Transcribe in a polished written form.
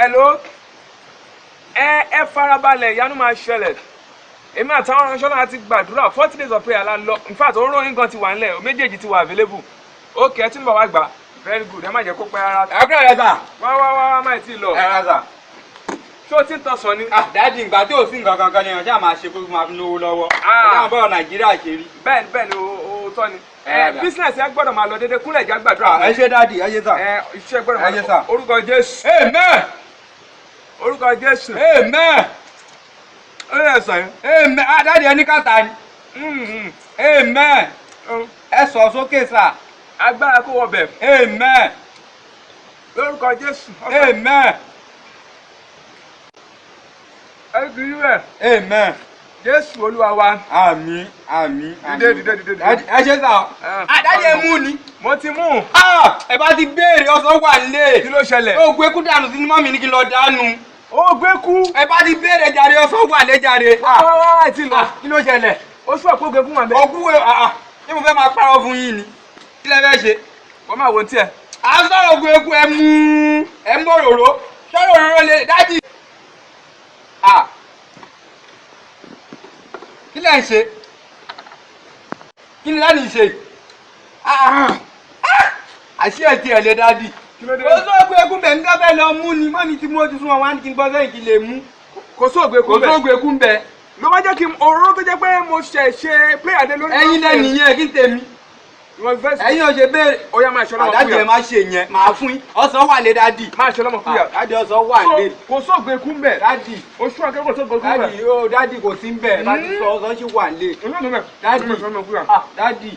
hello ẹ farabalẹ̀ ìyanu máa ṣẹlẹ̀ èmi àtàwọn aránṣẹ́ náà ti gbàdúrà 40 days of prayer la lọ in fact oró nǹkan ti wà nílẹ̀ méjèèjì ti wà available ok ẹ tí ń bọ̀ wá gbà very good ẹ má jẹ́ kó pẹ́ rárá. ẹ kúrò rẹ sà. wá má tí ì lọ. ẹ rà sà. ṣé o ti ń tọ̀sán ni. dáàdi ìgbà tí ò sí nǹkan kankan ni ọ̀hún ṣáà máa ṣe kó máa fi lówó lọ́wọ́. ọ̀gá àwọn bọ́ọ̀ nàìjíríà ṣe rí. bẹ́ẹ̀ ni o tọ́ ni. business ẹ gbọ́dọ̀ máa lọ déédéé kúnlẹ̀ ìjà gbàdúrà. ẹ ṣe dáàdi ẹ ṣe sà. iṣẹ́ gbọ́dọ̀ máa lọ orúkọ Jésù. amen. orúkọ Jésù. amen. ó yẹ sọ yẹn. amen. dáàdi ẹni kàtà ni. amen. ẹ sọ sókè sà. agbára kó wọ bẹ̀. amen. lórúkọ Jésù. amen. ẹ kì í rẹ̀. amen. Jésù Olúwa wa. àmín àmín. dìde. ẹ ṣe sà. dáàdi ẹ mú ni. mo ti mú. ẹ bá ti béèrè ọsàn wà nílé. kí ló ṣẹlẹ̀. ó gbé kú dànù sínú mọ́mì ní kí n lọ dànù. ó gbé kú. ẹ bá ti béèrè jàre ọsàn wà lé jàre. wá ti lọ. kí ló ṣẹlẹ̀. ó sọ pé ó gbé kú wà bẹ́ẹ̀. ọkú ṣé mo fẹ́ máa parọ́ fún yín ni. kí lẹ fẹ́ ṣe. wọ́n máa wo ní tiẹ̀. à ń sọ̀rọ̀ ògùn eku ẹ ń bọ̀ ròró sọ̀rọ̀ òróró lè dájì. kí lẹ ń ṣe. kí ni láti ṣe. àṣé ẹ̀ tí ẹ̀ lè dádì. ó sọ pé eku bẹ̀ ń dábẹ́ lọ mú ni mọ́mi tí mo ti sún wọn wá ní kí n bọ́ sẹ́yìn kí n lè mú. kò sóògbé kú bẹ̀. kò sóògbé kú bẹ̀. ló wá jẹ́ kí òróró tó jẹ́ pé mo ṣe player dé lórí. ẹ̀yin lẹ́nu yẹn kí n tèmi. ẹ̀yin ò ṣe béèrè. ó yá máa ṣe ọlọ́mọ àdájọ́ ẹ má ṣe yẹn máa fún yín ọsàn wà lé dádì. máa ṣe ọlọ́mọ fúyà. dádì ọsàn wà lé. kò sóògbé kú bẹ̀. dádì oṣù akẹ́kọ̀ọ́ kò sóògbé kú bẹ̀. dádì ó dádì kò sí bẹ̀ dádì sọ ọsàn ṣì wà lé. dádì dádì.